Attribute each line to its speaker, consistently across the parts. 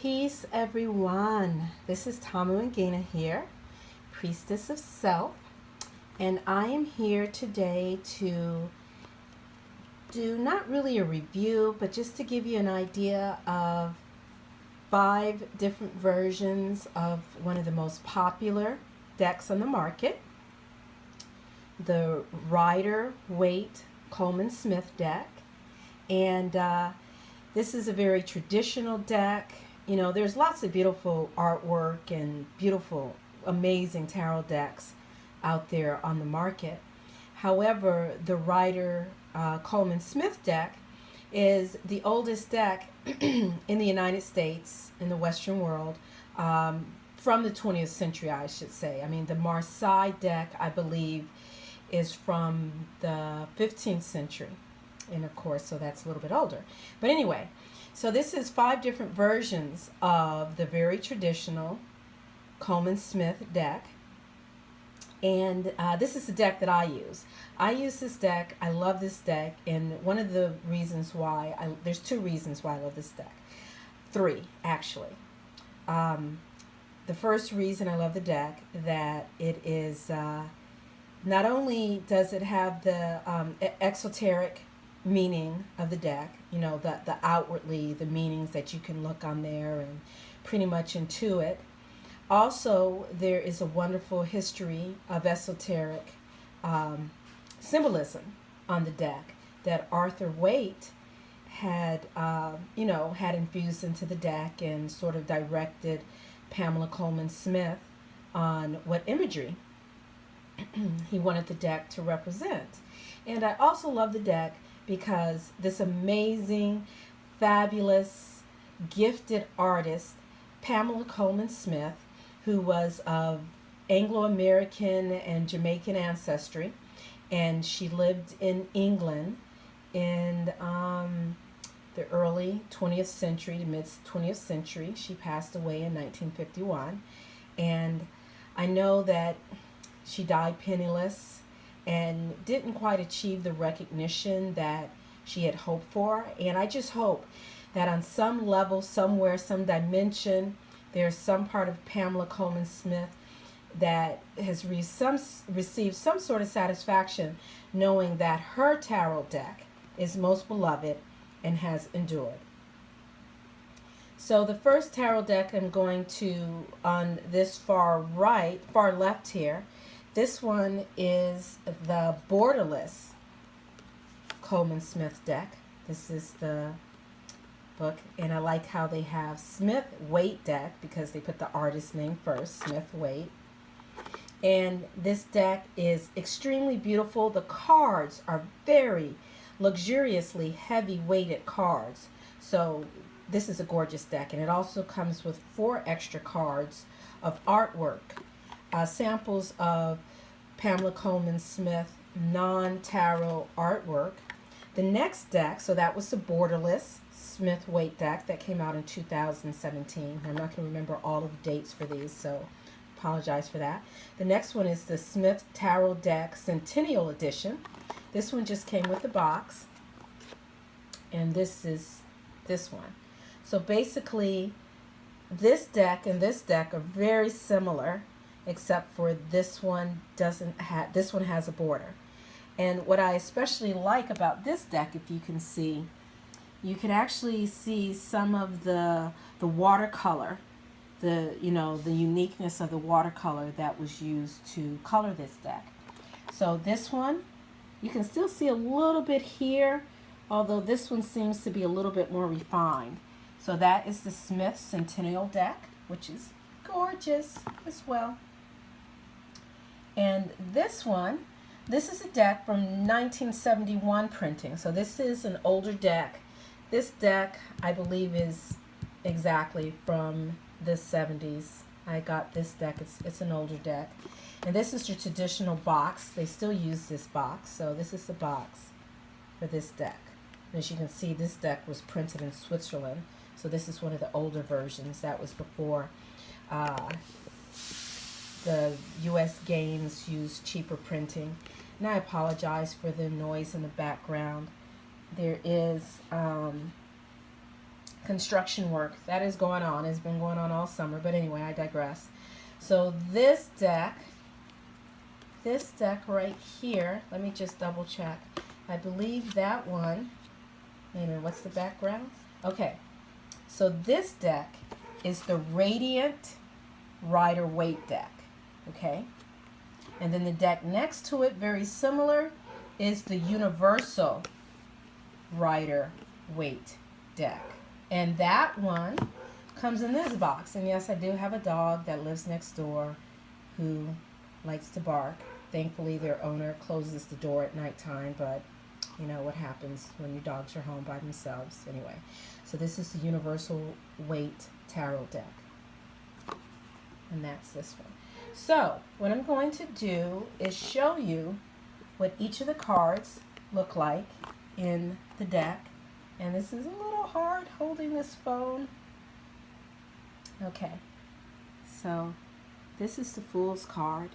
Speaker 1: Peace, everyone. This is Tamu and Ngina here, Priestess of Self, and I am here today to do not really a review, but just to give you an idea of 5 different versions of one of the most popular decks on the market, the Rider-Waite Colman-Smith deck. And this is a very traditional deck. You know, there's lots of beautiful artwork and beautiful, amazing tarot decks out there on the market. However, the Rider Colman-Smith deck is the oldest deck in the United States, in the Western world, from the 20th century, I should say. I mean, the Marseille deck, I believe, is from the 15th century. And of course, so that's a little bit older. But anyway, so this is 5 different versions of the very traditional Colman-Smith deck. And this is the deck that I use. I use this deck. I love this deck. And one of the reasons why, there's 2 reasons why I love this deck. 3, actually. The first reason I love the deck, that it is, not only does it have the exoteric meaning of the deck, you know, the outwardly, the meanings that you can look on there and pretty much intuit. Also, there is a wonderful history of esoteric symbolism on the deck that Arthur Waite had, had infused into the deck and sort of directed Pamela Colman-Smith on what imagery he wanted the deck to represent. And I also love the deck because this amazing, fabulous, gifted artist, Pamela Colman-Smith, who was of Anglo-American and Jamaican ancestry, and she lived in England in the early 20th century, the mid-20th century. She passed away in 1951, and I know that she died penniless and didn't quite achieve the recognition that she had hoped for. And I just hope that on some level, somewhere, some dimension, there's some part of Pamela Colman-Smith that has received some sort of satisfaction knowing that her tarot deck is most beloved and has endured. So the first tarot deck I'm going to, on this far left here, this one is the Borderless Colman-Smith deck. This is the book, and I like how they have Smith-Waite deck because they put the artist name first, Smith-Waite. And this deck is extremely beautiful. The cards are very luxuriously heavy-weighted cards. So this is a gorgeous deck, and it also comes with 4 extra cards of artwork. Samples of Pamela Colman-Smith non-tarot artwork. The next deck, so that was the Borderless Smith-Waite deck that came out in 2017. I'm not going to remember all of the dates for these, so apologize for that. The next one is the Smith Tarot Deck Centennial Edition. This one just came with the box, and this is this one. So basically, this deck and this deck are very similar, except for this one has a border. And what I especially like about this deck, if you can see, you can actually see some of the watercolor, the uniqueness of the watercolor that was used to color this deck. So this one, you can still see a little bit here, although this one seems to be a little bit more refined. So that is the Smith Centennial deck, which is gorgeous as well. And this one, this is a deck from 1971 printing. So this is an older deck. This deck, I believe, is exactly from the 70s. I got this deck. It's an older deck. And this is your traditional box. They still use this box. So this is the box for this deck. And as you can see, this deck was printed in Switzerland. So this is one of the older versions. That was before the U.S. games used cheaper printing. And I apologize for the noise in the background. There is construction work that is going on. It's been going on all summer, but anyway, I digress. So this deck right here, let me just double check. I believe that one, wait a minute, what's the background? Okay, so this deck is the Radiant Rider-Waite deck, okay? And then the deck next to it, very similar, is the Universal Rider-Waite deck. And that one comes in this box. And yes, I do have a dog that lives next door who likes to bark. Thankfully, their owner closes the door at nighttime, but you know what happens when your dogs are home by themselves. Anyway, so this is the Universal Waite Tarot deck. And that's this one. So, what I'm going to do is show you what each of the cards look like in the deck. And this is a little hard holding this phone. Okay, so this is the Fool's card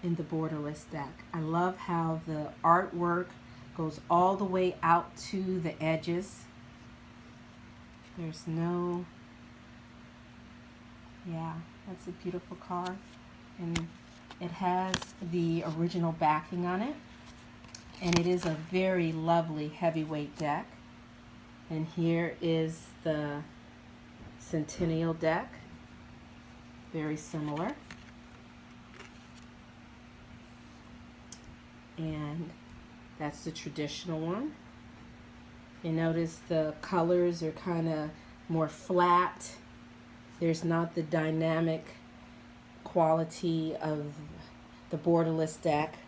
Speaker 1: in the Borderless deck. I love how the artwork goes all the way out to the edges. There's no, yeah, that's a beautiful card. And it has the original backing on it. And it is a very lovely heavyweight deck. And here is the Centennial deck. Very similar. And that's the traditional one. You notice the colors are kind of more flat. There's not the dynamic quality of the Borderless deck.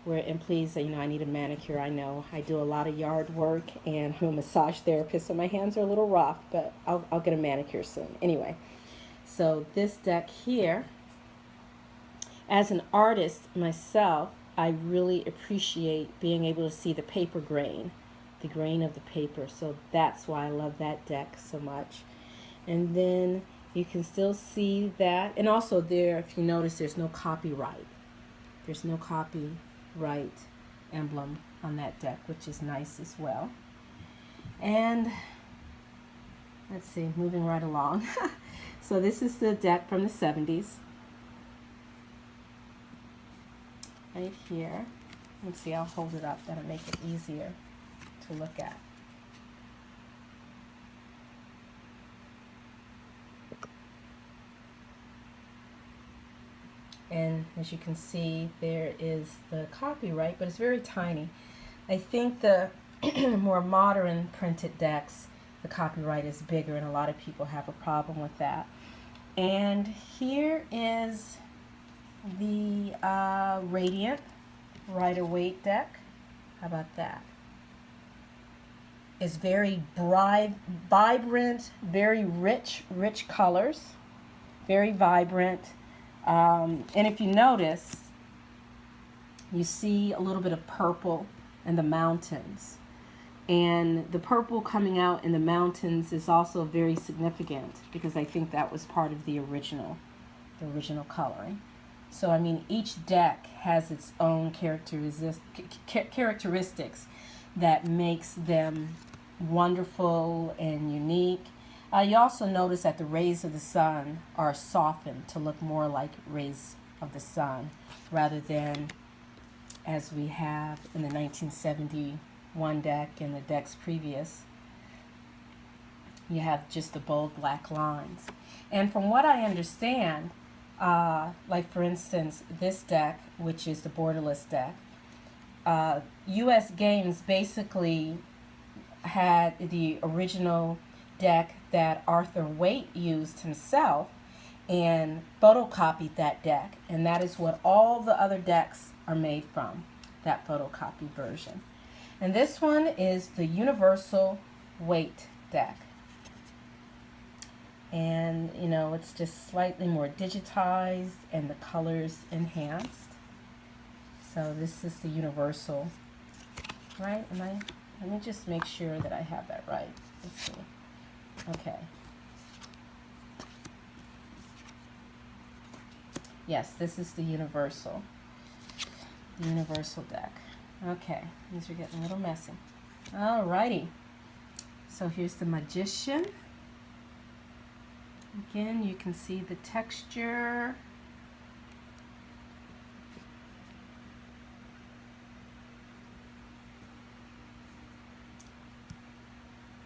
Speaker 1: And please, you know, I need a manicure. I know I do a lot of yard work and I'm a massage therapist, so my hands are a little rough, but I'll get a manicure soon. Anyway, so this deck here, as an artist myself, I really appreciate being able to see the paper grain, the grain of the paper. So that's why I love that deck so much. And then you can still see that. And also there, if you notice, there's no copyright. There's no copyright emblem on that deck, which is nice as well. And let's see, moving right along. So this is the deck from the 70s. Right here. Let's see, I'll hold it up. That'll make it easier to look at. And as you can see, there is the copyright, but it's very tiny. I think the more modern printed decks, the copyright is bigger, and a lot of people have a problem with that. And here is the Radiant Rider-Waite deck. How about that? It's very vibrant, very rich colors, very vibrant. And if you notice, you see a little bit of purple in the mountains. And the purple coming out in the mountains is also very significant because I think that was part of the original coloring. So, I mean, each deck has its own characteristics that makes them wonderful and unique. You also notice that the rays of the sun are softened to look more like rays of the sun rather than as we have in the 1971 deck and the decks previous. You have just the bold black lines. And from what I understand, like for instance, this deck, which is the Borderless deck, U.S. Games basically had the original deck that Arthur Waite used himself and photocopied that deck, and that is what all the other decks are made from, that photocopied version. And this one is the Universal Waite deck. And, you know, it's just slightly more digitized and the colors enhanced. So this is the Universal, right? Let me just make sure that I have that right. Let's see. Okay. Yes, this is the Universal deck. Okay, these are getting a little messy. Alrighty. So here's the Magician. Again, you can see the texture.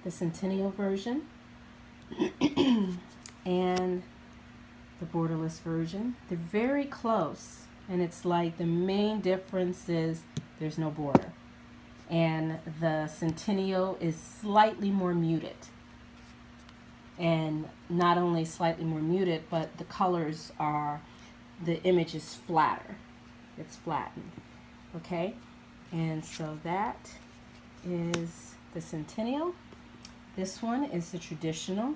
Speaker 1: The Centennial version and the Borderless version. They're very close, and it's like the main difference is there's no border. And the Centennial is slightly more muted. And not only slightly more muted, but the colors are, the image is flatter. It's flattened. Okay? And so that is the Centennial. This one is the traditional.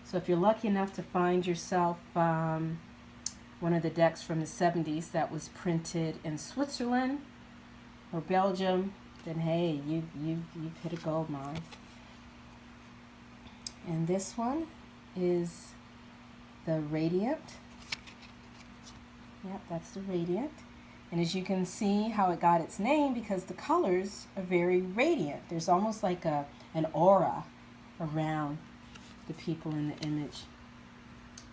Speaker 1: So if you're lucky enough to find yourself one of the decks from the 70s that was printed in Switzerland or Belgium, then hey, you've hit a gold mine. And this one is the Radiant. Yep, that's the Radiant. And as you can see how it got its name, because the colors are very radiant. There's almost like an aura around the people in the image.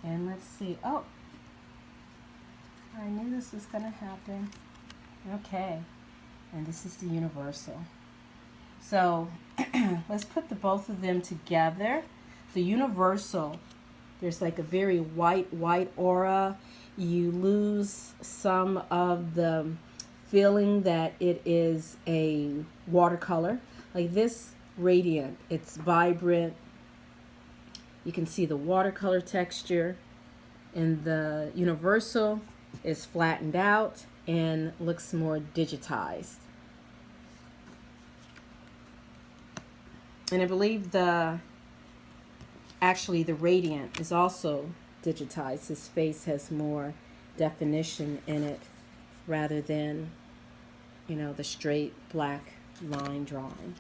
Speaker 1: And let's see. Oh, I knew this was going to happen. Okay. And this is the Universal. So let's put the both of them together. The Universal, there's like a very white aura. You lose some of the feeling that it is a watercolor. Like this Radiant, it's vibrant. You can see the watercolor texture, and the Universal is flattened out and looks more digitized. And I believe actually the Radiant is also digitized. His face has more definition in it rather than, you know, the straight black line drawing.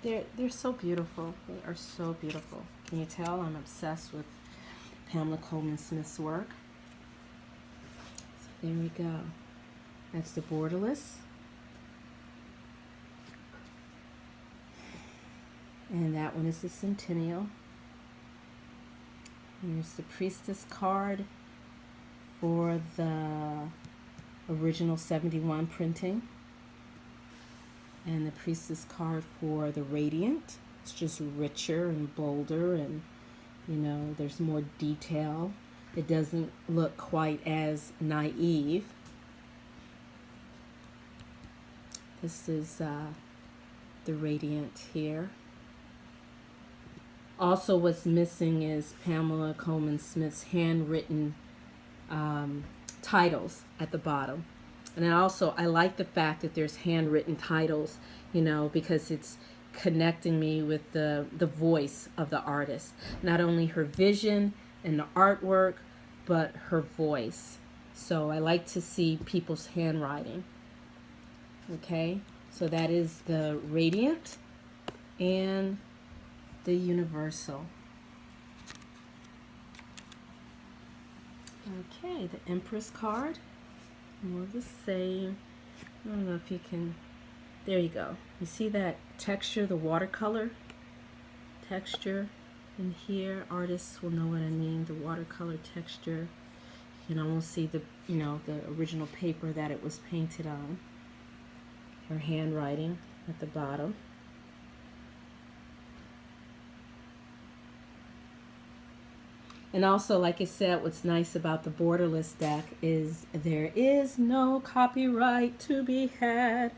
Speaker 1: They're so beautiful. They are so beautiful. Can you tell I'm obsessed with Pamela Colman-Smith's work? So there we go. That's the Borderless. And that one is the Centennial. And here's the Priestess card for the original 71 printing. And the Priestess card for the Radiant. It's just richer and bolder, and you know, there's more detail. It doesn't look quite as naive. This is the Radiant here. Also, what's missing is Pamela Colman-Smith's handwritten titles at the bottom. And then also, I like the fact that there's handwritten titles, you know, because it's connecting me with the voice of the artist. Not only her vision and the artwork, but her voice. So I like to see people's handwriting. Okay, so that is the Radiant and the Universal. Okay, the Empress card. More of the same. I don't know if you can, there you go. You see that texture, the watercolor texture in here? Artists will know what I mean, the watercolor texture. You can almost see the, you know, the original paper that it was painted on. Her handwriting at the bottom. And also, like I said, what's nice about the Borderless deck is there is no copyright to be had.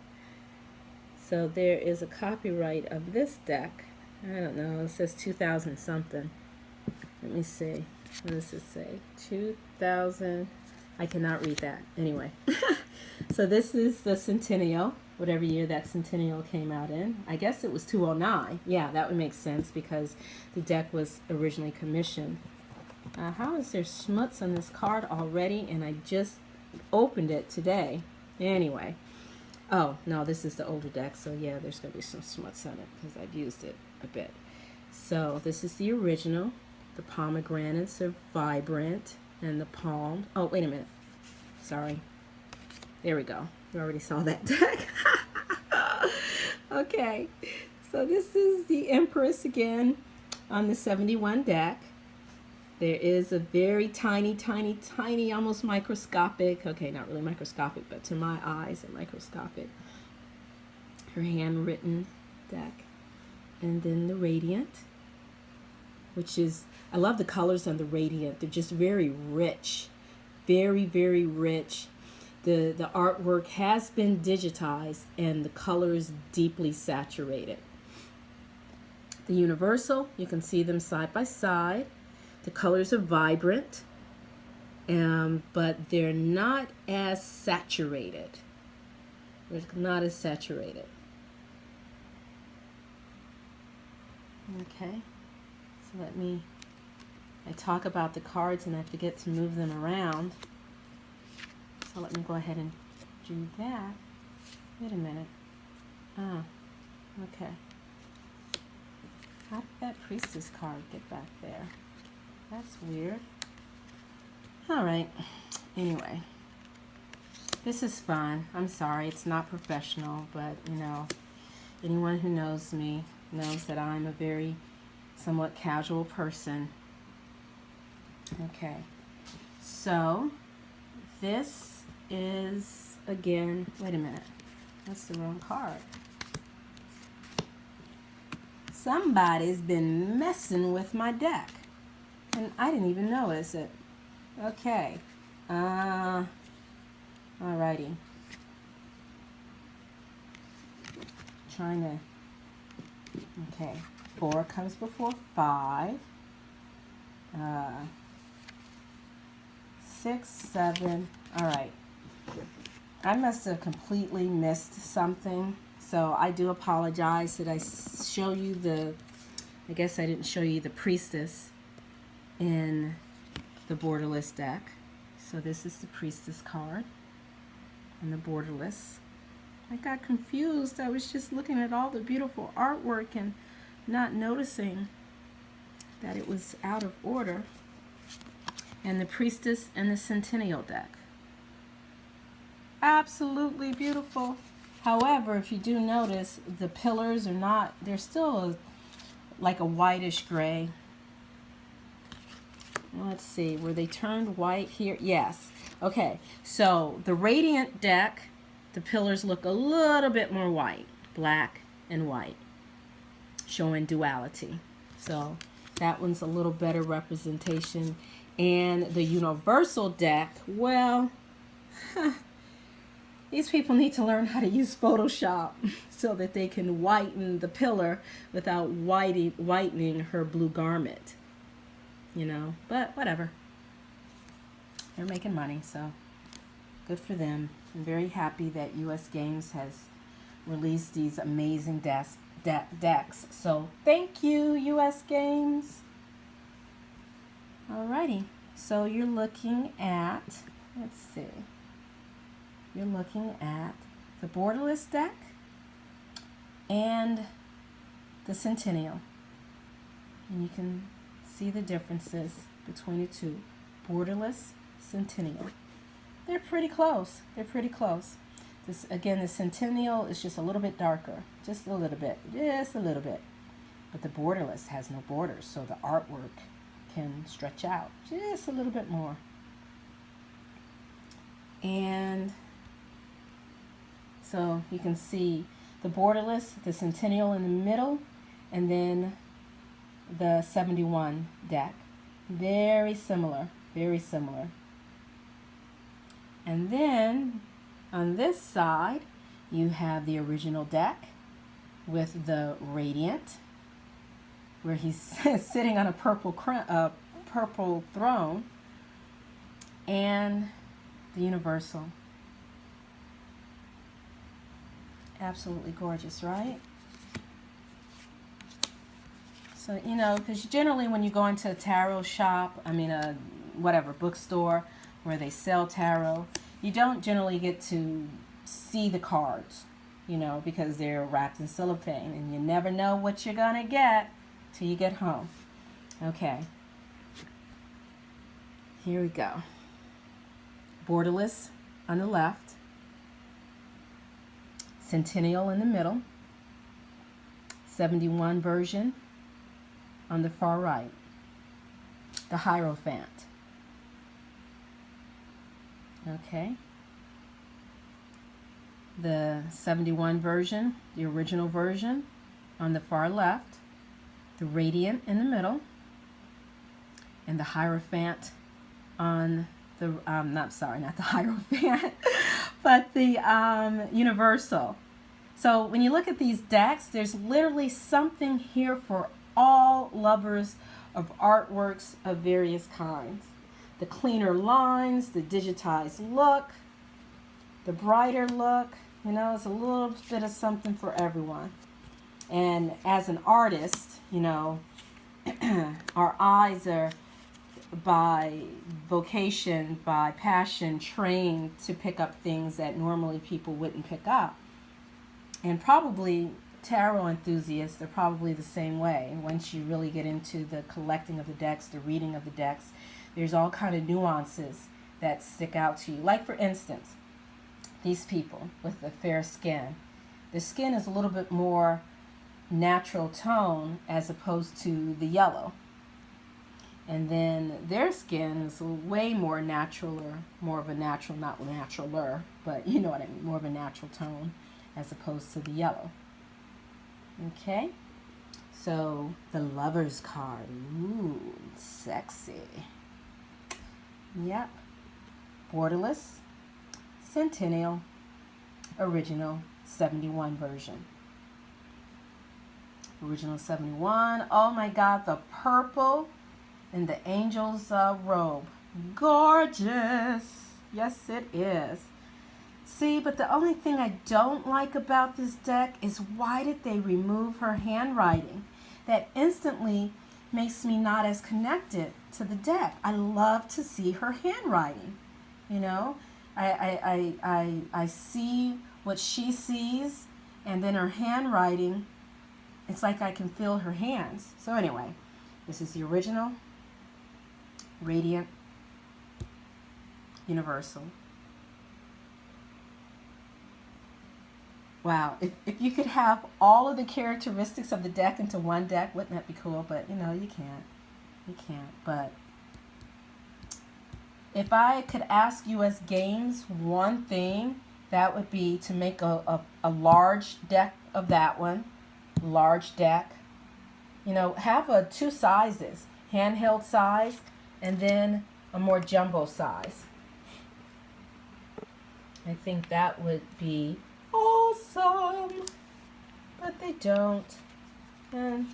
Speaker 1: So there is a copyright of this deck. I don't know, it says 2000 something. Let me see. What does it say? 2000. I cannot read that. Anyway. So this is the Centennial, whatever year that Centennial came out in. I guess it was 209. Yeah, that would make sense because the deck was originally commissioned. How is there schmutz on this card already? And I just opened it today. Anyway. Oh, no, this is the older deck. So, yeah, there's going to be some schmutz on it because I've used it a bit. So, this is the original. The pomegranates are vibrant. And the palm. Oh, wait a minute. Sorry. There we go. You already saw that deck. Okay. So, this is the Empress again on the 71 deck. There is a very tiny, tiny, tiny, almost microscopic, okay, not really microscopic, but to my eyes, a microscopic, her handwritten deck. And then the Radiant, which is, I love the colors on the Radiant. They're just very rich, very, very rich. The artwork has been digitized and the color is deeply saturated. The Universal, you can see them side by side. The colors are vibrant, but they're not as saturated. They're not as saturated. Okay, so I talk about the cards and I forget to move them around. So let me go ahead and do that. Wait a minute. Ah, okay. How did that Priestess card get back there? That's weird. All right. Anyway, this is fun. I'm sorry, it's not professional, but you know, anyone who knows me knows that I'm a very somewhat casual person. Okay. So, this is, again, wait a minute. That's the wrong card. Somebody's been messing with my deck. And I didn't even notice it. Okay. Alrighty. Trying to, okay. 4 comes before 5. 6, 7. Alright. I must have completely missed something. So I do apologize. Did I show you I guess I didn't show you the Priestess in the Borderless deck. So this is the Priestess card and the Borderless. I got confused. I was just looking at all the beautiful artwork and not noticing that it was out of order. And the Priestess and the Centennial deck. Absolutely beautiful. However, if you do notice, the pillars are not, they're still like a whitish gray. Let's see, were they turned white here? Yes. Okay, so the Radiant deck, the pillars look a little bit more white, black and white, showing duality. So that one's a little better representation. And the Universal deck, well, these people need to learn how to use Photoshop so that they can whiten the pillar without whitening her blue garment. You know, but whatever. They're making money, so good for them. I'm very happy that US Games has released these amazing decks. So thank you, US Games. Alrighty, so you're looking at, let's see, you're looking at the Borderless deck and the Centennial. And you can see the differences between the two. Borderless, Centennial. They're pretty close. They're pretty close. This, again, the Centennial is just a little bit darker. Just a little bit. Just a little bit. But the Borderless has no borders, so the artwork can stretch out just a little bit more. And so you can see the Borderless, the Centennial in the middle, and then the 71 deck. Very similar, very similar. And then on this side, you have the original deck with the Radiant, where he's sitting on a purple throne, and the Universal. Absolutely gorgeous, right? So, you know, because generally when you go into a tarot shop, whatever, bookstore where they sell tarot, you don't generally get to see the cards, you know, because they're wrapped in cellophane, and you never know what you're gonna get till you get home. Okay. Here we go. Borderless on the left, Centennial in the middle, 71 version on the far right. the Hierophant. Okay. The 71 version, the original version on the far left, the Radiant in the middle, and the Hierophant on the, not the Hierophant, but the Universal. So when you look at these decks, there's literally something here for all lovers of artworks of various kinds. The cleaner lines, the digitized look, the brighter look, you know, it's a little bit of something for everyone. And as an artist, you know, our eyes are by vocation, by passion, trained to pick up things that normally people wouldn't pick up. And probably tarot enthusiasts, they're probably the same way. Once you really get into the collecting of the decks, the reading of the decks, there's all kind of nuances that stick out to you. Like, for instance, these people with the fair skin. The skin is a little bit more natural tone as opposed to the yellow. And then their skin is way more natural, more of a natural, not naturaler, but you know what I mean, more of a natural tone as opposed to the yellow. Okay, so the Lover's card. Ooh, sexy. Yep. Borderless, Centennial, original 71 version. Original 71. Oh my God, the purple in the angel's robe. Gorgeous. Yes, it is. See, but the only thing I don't like about this deck is why did they remove her handwriting? That instantly makes me not as connected to the deck. I love to see her handwriting. You know, I see what she sees, and then her handwriting, it's like I can feel her hands. So anyway, this is the original, Radiant, Universal. Wow, if you could have all of the characteristics of the deck into one deck, wouldn't that be cool? But, you know, you can't. You can't. But if I could ask you as games one thing, that would be to make a large deck of that one. Large deck. You know, have two sizes. Handheld size and then a more jumbo size. I think that would be awesome, but they don't, and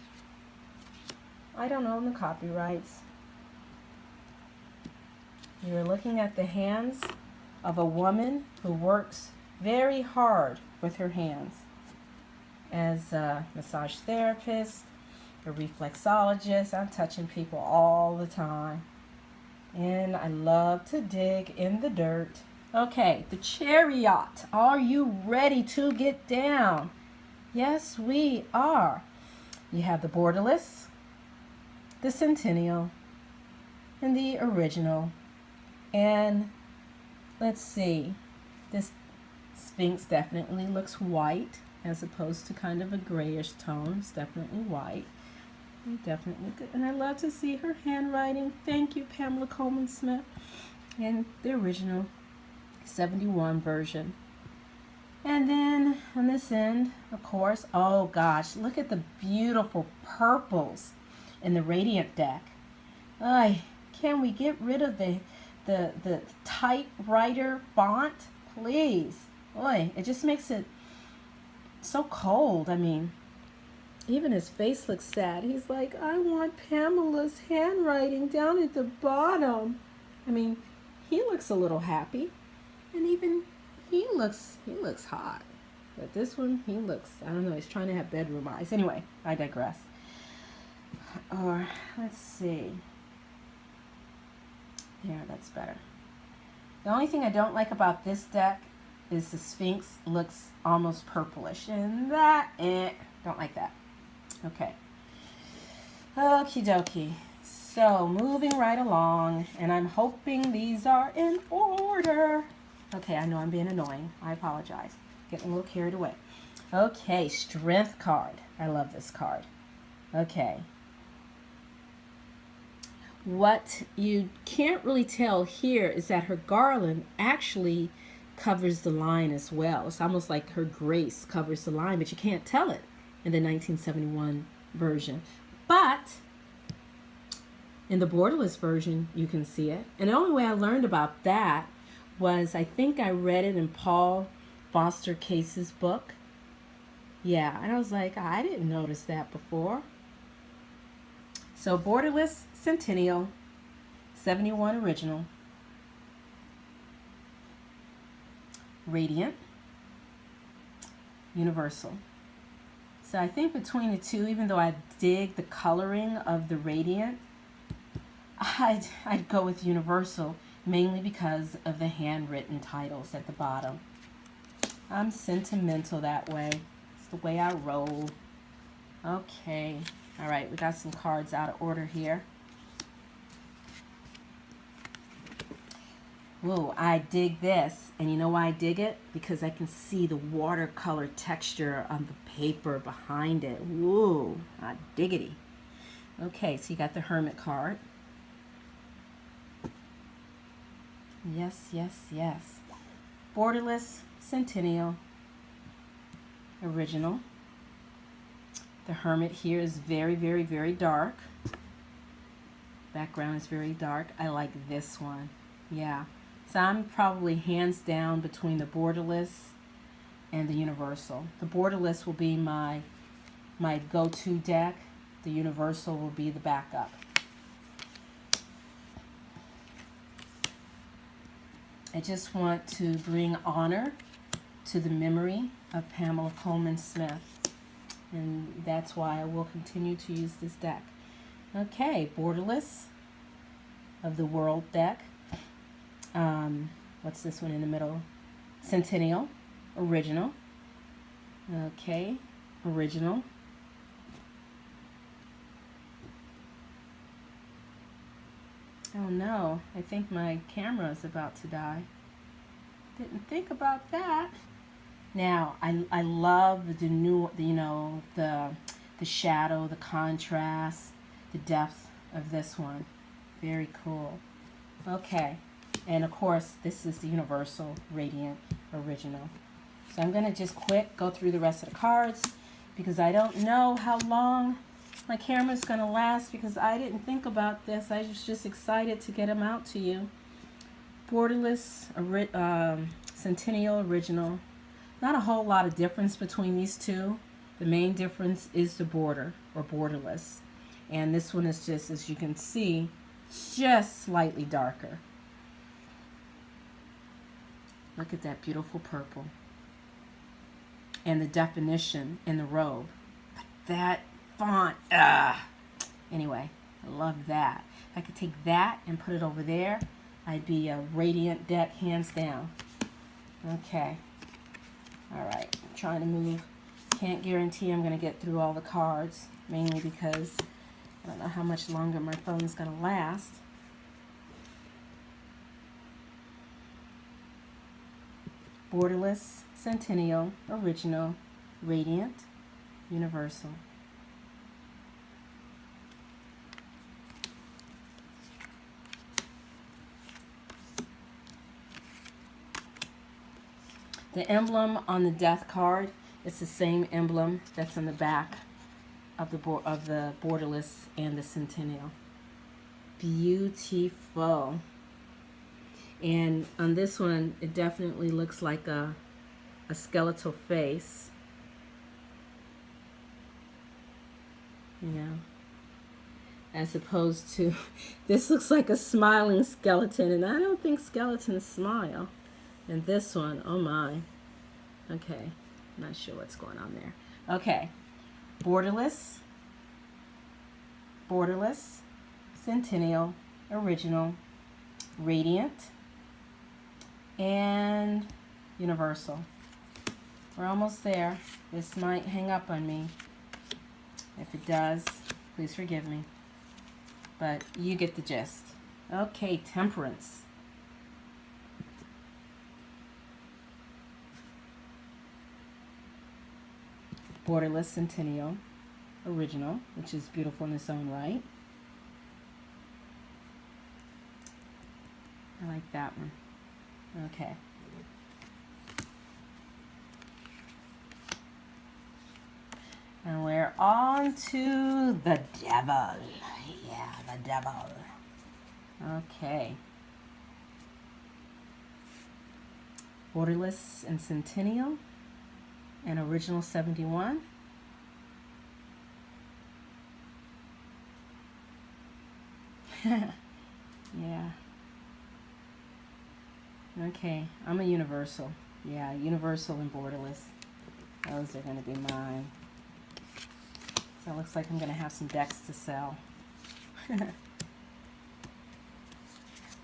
Speaker 1: I don't own the copyrights. You're looking at the hands of a woman who works very hard with her hands as a massage therapist, a reflexologist. I'm touching people all the time, and I love to dig in the dirt. Okay, the Chariot. Are you ready to get down? Yes, we are. You have the Borderless, the Centennial, and the original. And let's see, this Sphinx definitely looks white as opposed to kind of a grayish tone. It's definitely white. Definitely good. And I love to see her handwriting. Thank you, Pamela Colman-Smith. And the original 71 version. And then on this end, of course, oh gosh, look at the beautiful purples in the Radiant deck. Ay, can we get rid of the typewriter font, please? Boy, it just makes it so cold. I mean, even his face looks sad. He's like, I want Pamela's handwriting down at the bottom. I mean, he looks a little happy. And even he looks hot. But this one, he looks, I don't know, he's trying to have bedroom eyes. Anyway, I digress. Or, let's see. There, that's better. The only thing I don't like about this deck is the Sphinx looks almost purplish. And that, don't like that. Okay. Okie dokie. So, moving right along. And I'm hoping these are in order. Okay, I know I'm being annoying. I apologize. Getting a little carried away. Okay, Strength card. I love this card. Okay. What you can't really tell here is that her garland actually covers the line as well. It's almost like her grace covers the line, but you can't tell it in the 1971 version. But in the borderless version, you can see it. And the only way I learned about that was, I think I read it in Paul Foster Case's book. Yeah, and I was like, I didn't notice that before. So Borderless Centennial, 71 original, Radiant, Universal. So I think between the two, even though I dig the coloring of the Radiant, I'd go with Universal, mainly because of the handwritten titles at the bottom. I'm sentimental that way. It's the way I roll. Okay. All right, we got some cards out of order here. Whoa, I dig this. And you know why I dig it? Because I can see the watercolor texture on the paper behind it. Whoa, I diggity. Okay, so you got the Hermit card. Yes, yes, yes. Borderless Centennial, original. The Hermit here is very, very, very dark. Background is very dark. I like this one. Yeah. So I'm probably hands down between the Borderless and the Universal. The Borderless will be my go-to deck. The Universal will be the backup. I just want to bring honor to the memory of Pamela Colman-Smith, and that's why I will continue to use this deck. Okay, Borderless of the World deck. What's this one in the middle? Centennial, original. Okay, original. Oh no, I think my camera is about to die. Didn't think about that. Now, I love the new, the shadow, the contrast, the depth of this one. Very cool. Okay, and of course, this is the Universal Radiant Original. So I'm going to just quick go through the rest of the cards because I don't know how long my camera's going to last because I didn't think about this. I was just excited to get them out to you. Borderless Centennial Original. Not a whole lot of difference between these two. The main difference is the border, or borderless. And this one is just, as you can see, just slightly darker. Look at that beautiful purple. And the definition in the robe. But that font, anyway, I love that. If I could take that and put it over there, I'd be a radiant deck hands down. Okay. All right, I'm trying to move. Can't guarantee I'm going to get through all the cards, mainly because I don't know how much longer my phone's going to last. Borderless Centennial Original Radiant Universal. The emblem on the death card is the same emblem that's on the back of the borderless and the Centennial. Beautiful. And on this one, it definitely looks like a skeletal face. You know, as opposed to, this looks like a smiling skeleton, and I don't think skeletons smile. And this one, oh my. Okay, not sure what's going on there. Okay, Borderless, Centennial, Original, Radiant, and Universal. We're almost there. This might hang up on me. If it does, please forgive me. But you get the gist. Okay, Temperance. Borderless Centennial Original, which is beautiful in its own right. like that one. Okay. And we're on to the devil. Yeah, the devil. Okay. Borderless and Centennial and Original 71. Yeah. Okay, I'm a Universal. Yeah, Universal and Borderless. Those are going to be mine. So it looks like I'm going to have some decks to sell.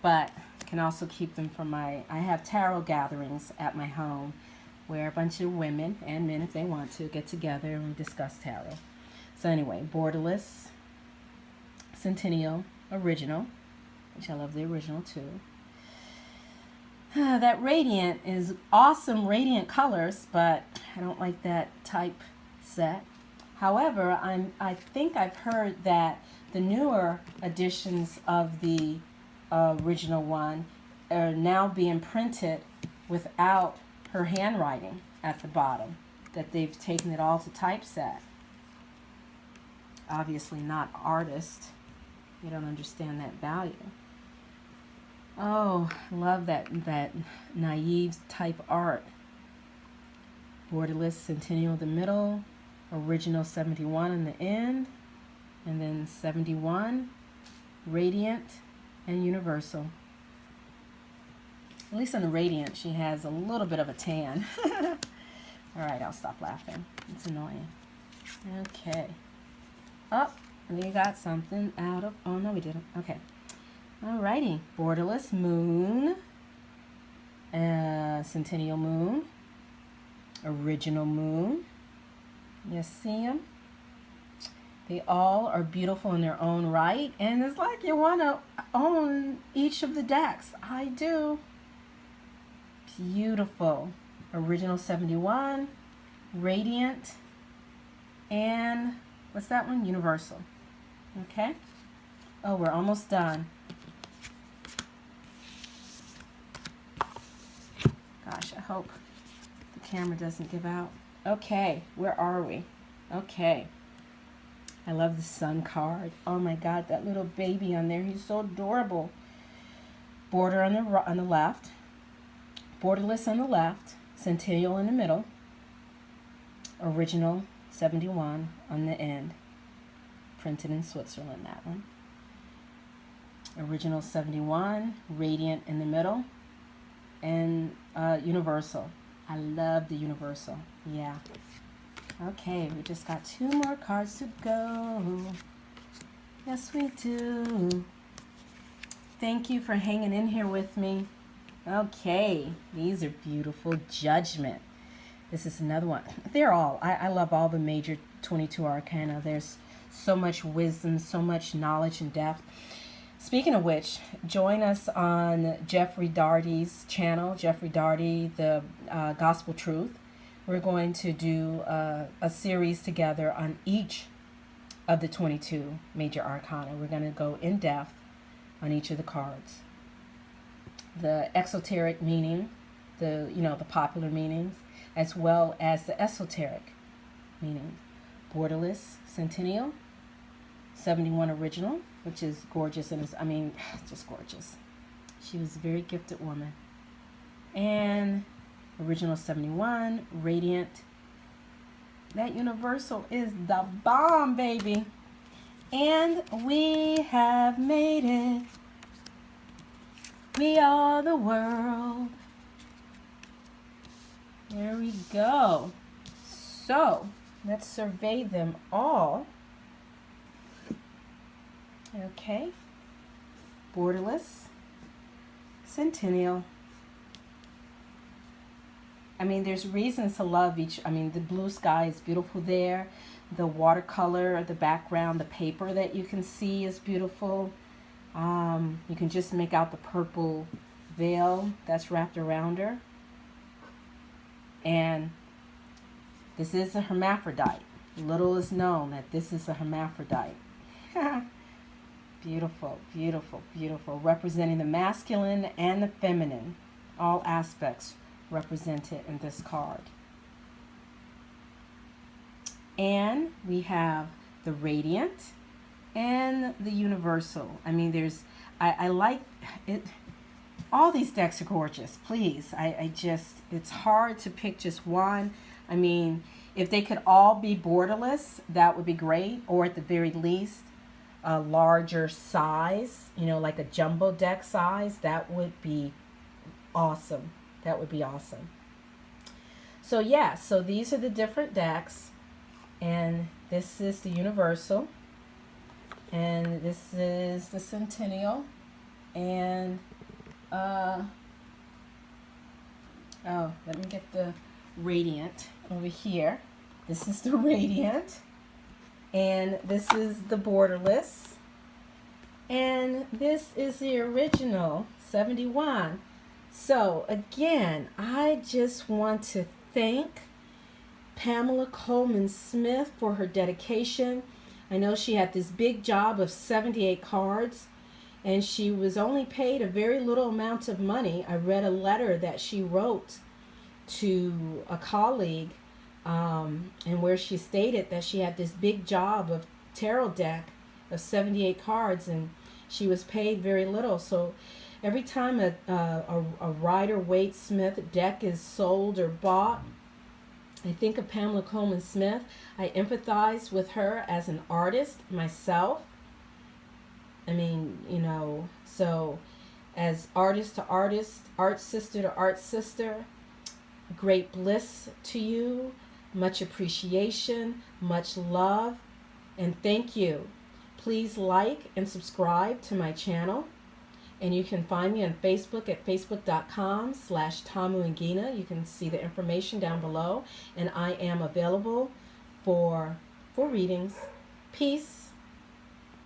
Speaker 1: But can also keep them for I have tarot gatherings at my home where a bunch of women and men, if they want to, get together and we discuss tarot. So anyway, Borderless, Centennial, Original, which I love the original too. That Radiant is awesome, radiant colors, but I don't like that type set. However, I think I've heard that the newer editions of the original one are now being printed without her handwriting at the bottom, that they've taken it all to typeset. Obviously not artist. You don't understand that value. Oh, love that naive type art. Borderless Centennial in the middle, Original 71 in the end, and then 71, Radiant, and Universal. At least on the Radiant, she has a little bit of a tan. All right, I'll stop laughing. It's annoying. Okay. Oh, we got something out of... Oh, no, we didn't. Okay. Alrighty. Borderless Moon. Centennial Moon. Original Moon. You see them? They all are beautiful in their own right. And it's like you want to own each of the decks. I do. Beautiful. Original 71. Radiant. And what's that one? Universal. Okay. Oh, we're almost done. Gosh, I hope the camera doesn't give out. Okay, where are we? Okay. I love the sun card. Oh my God, that little baby on there. He's so adorable. Border on the left. Borderless on the left. Centennial in the middle. Original 71 on the end. Printed in Switzerland, that one. Original 71. Radiant in the middle. And Universal. I love the Universal. Yeah. Okay, we just got 2 more cards to go. Yes, we do. Thank you for hanging in here with me. Okay, these are beautiful. Judgment. This is another one. They're all, I love all the major 22 arcana. There's so much wisdom, so much knowledge and depth. Speaking of which, join us on Jeffrey Darty's channel, Jeffrey Darty, the Gospel Truth. We're going to do a series together on each of the 22 major arcana. We're going to go in depth on each of the cards. The exoteric meaning, the popular meanings, as well as the esoteric meanings. Borderless Centennial, 71 Original, which is gorgeous and just gorgeous. She was a very gifted woman. And Original 71, Radiant. That Universal is the bomb, baby. And we have made it. We are the world. There we go. So, let's survey them all. Okay. Borderless. Centennial. There's reasons to love each. The blue sky is beautiful there. The watercolor, the background, the paper that you can see is beautiful. You can just make out the purple veil that's wrapped around her. And this is a hermaphrodite. Little is known that this is a hermaphrodite. Beautiful, beautiful, beautiful. Representing the masculine and the feminine. All aspects represented in this card. And we have the radiant and the universal. I mean, I like it. All these decks are gorgeous. Please, it's hard to pick just one. I mean, if they could all be borderless, that would be great. Or at the very least, a larger size, like a jumbo deck size, that would be awesome. That would be awesome. So yeah, so these are the different decks. And this is the universal. And this is the Centennial. And oh, let me get the radiant over here. This is the radiant. And this is the borderless. And this is the original 71. So again, I just want to thank Pamela Colman-Smith for her dedication. I know she had this big job of 78 cards, and she was only paid a very little amount of money. I read a letter that she wrote to a colleague, and where she stated that she had this big job of tarot deck of 78 cards, and she was paid very little. So every time a Rider-Waite Smith deck is sold or bought, I think of Pamela Colman-Smith. I empathize with her as an artist myself. I mean, so as artist to artist, art sister to art sister, great bliss to you, much appreciation, much love, and thank you. Please like and subscribe to my channel. And you can find me on Facebook at facebook.com/Tamu and Ngina. You can see the information down below. And I am available for readings. Peace.